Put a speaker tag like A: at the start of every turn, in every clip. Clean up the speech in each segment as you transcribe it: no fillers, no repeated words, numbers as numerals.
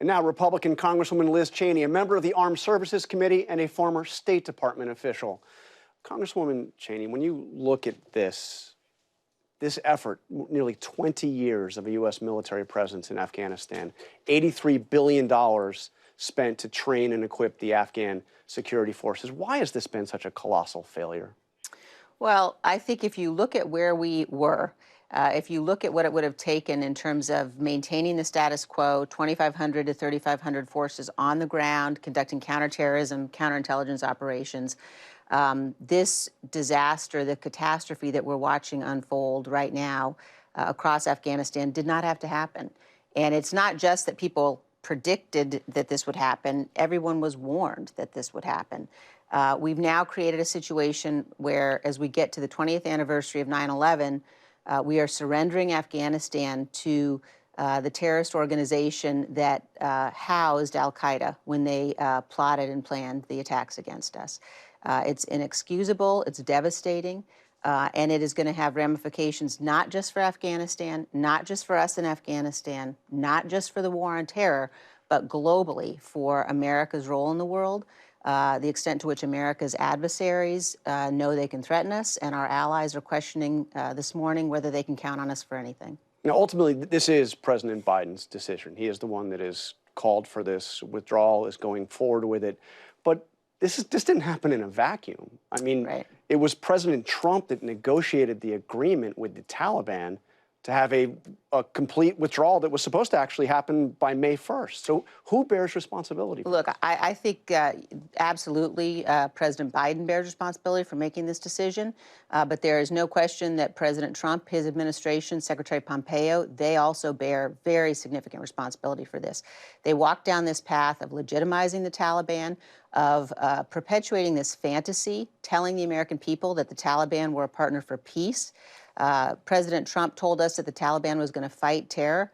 A: And now Republican Congresswoman Liz Cheney, a member of the Armed Services Committee and a former State Department official. Congresswoman Cheney, when you look at this effort, nearly 20 years of a U.S. military presence in Afghanistan, $83 billion spent to train and equip the Afghan security forces. Why has this been such a colossal failure?
B: Well, I think if you look at where we were, if you look at what it would have taken in terms of maintaining the status quo, 2,500 to 3,500 forces on the ground, conducting counterterrorism, counterintelligence operations, this disaster, the catastrophe that we're watching unfold right now across Afghanistan did not have to happen. And it's not just that people predicted that this would happen. Everyone was warned that this would happen. We've now created a situation where, as we get to the 20th anniversary of 9/11, we are surrendering Afghanistan to the terrorist organization that housed al-Qaeda when they plotted and planned the attacks against us. It's inexcusable, it's devastating, and it is going to have ramifications not just for Afghanistan, not just for us in Afghanistan, not just for the war on terror, but globally for America's role in the world, the extent to which America's adversaries know they can threaten us, and our allies are questioning this morning whether they can count on us for anything.
A: Now, ultimately, this is President Biden's decision. He is the one that has called for this withdrawal, is going forward with it. But this didn't happen in a vacuum. I mean, It was President Trump that negotiated the agreement with the Taliban to have a complete withdrawal that was supposed to actually happen by May 1st. So who bears responsibility?
B: Look, I think absolutely President Biden bears responsibility for making this decision, but there is no question that President Trump, his administration, Secretary Pompeo, they also bear very significant responsibility for this. They walked down this path of legitimizing the Taliban, of perpetuating this fantasy, telling the American people that the Taliban were a partner for peace. President Trump told us that the Taliban was going to fight terror.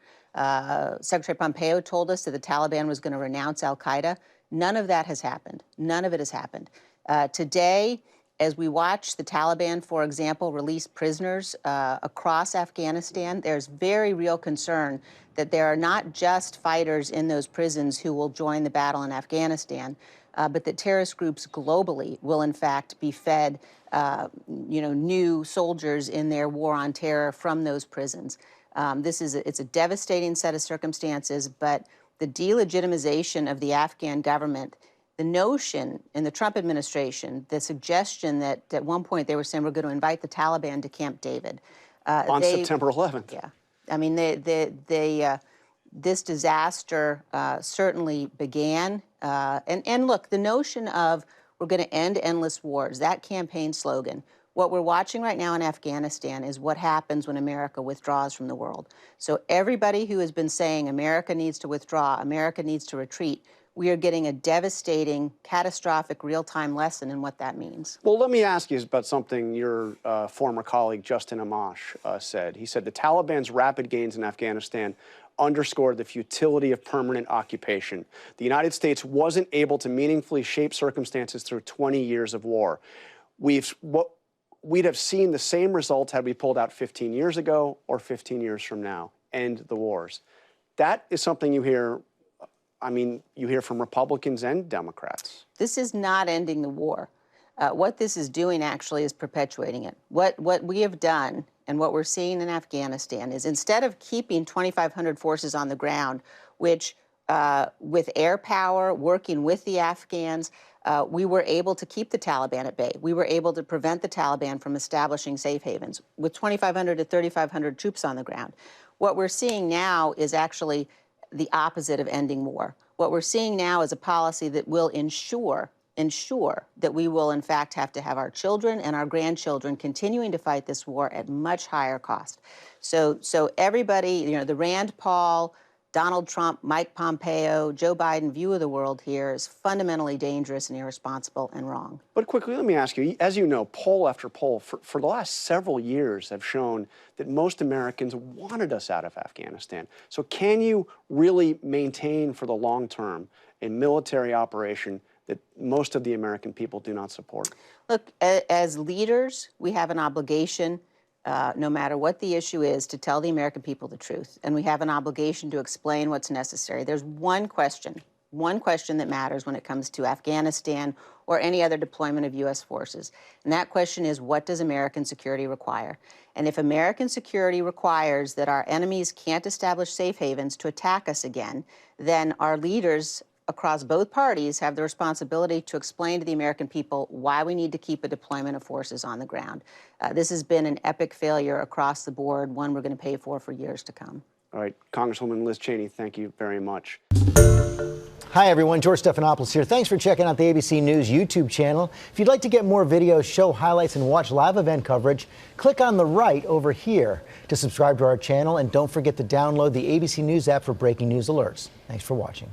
B: Secretary Pompeo told us that the Taliban was going to renounce al-Qaeda. None of that has happened. None of it has happened. Today, as we watch the Taliban, for example, release prisoners across Afghanistan, there's very real concern that there are not just fighters in those prisons who will join the battle in Afghanistan, but that terrorist groups globally will, in fact, be fed new soldiers in their war on terror from those prisons. It's a devastating set of circumstances, but the delegitimization of the Afghan government, the notion in the Trump administration, the suggestion that at one point they were saying we're going to invite the Taliban to Camp David.
A: On September 11th.
B: Yeah. I mean, this disaster certainly began. And look, the notion of we're going to end endless wars, that campaign slogan, what we're watching right now in Afghanistan is what happens when America withdraws from the world. So everybody who has been saying America needs to withdraw, America needs to retreat, we are getting a devastating, catastrophic, real-time lesson in what that means.
A: Well, let me ask you about something your former colleague Justin Amash said. He said the Taliban's rapid gains in Afghanistan underscored the futility of permanent occupation. The United States wasn't able to meaningfully shape circumstances through 20 years of war. We'd have seen the same results had we pulled out 15 years ago or 15 years from now. End the wars. That is something you hear, you hear from Republicans and Democrats.
B: This is not ending the war. What this is doing actually is perpetuating it. What we have done and what we're seeing in Afghanistan is instead of keeping 2,500 forces on the ground, which with air power, working with the Afghans, we were able to keep the Taliban at bay. We were able to prevent the Taliban from establishing safe havens with 2,500 to 3,500 troops on the ground. What we're seeing now is actually the opposite of ending war. What we're seeing now is a policy that will ensure that we will, in fact, have to have our children and our grandchildren continuing to fight this war at much higher cost. So everybody, the Rand Paul, Donald Trump, Mike Pompeo, Joe Biden view of the world here is fundamentally dangerous and irresponsible and wrong.
A: But quickly, let me ask you, as you know, poll after poll for the last several years have shown that most Americans wanted us out of Afghanistan. So can you really maintain for the long term a military operation that most of the American people do not support?
B: Look, as leaders, we have an obligation no matter what the issue is, to tell the American people the truth. And we have an obligation to explain what's necessary. There's one question that matters when it comes to Afghanistan or any other deployment of U.S. forces. And that question is, what does American security require? And if American security requires that our enemies can't establish safe havens to attack us again, then our leaders across both parties have the responsibility to explain to the American people why we need to keep a deployment of forces on the ground. This has been an epic failure across the board, one we're going to pay for years to come.
A: All right, Congresswoman Liz Cheney, thank you very much.
C: Hi, everyone. George Stephanopoulos here. Thanks for checking out the ABC News YouTube channel. If you'd like to get more videos, show highlights, and watch live event coverage, click on the right over here to subscribe to our channel. And don't forget to download the ABC News app for breaking news alerts. Thanks for watching.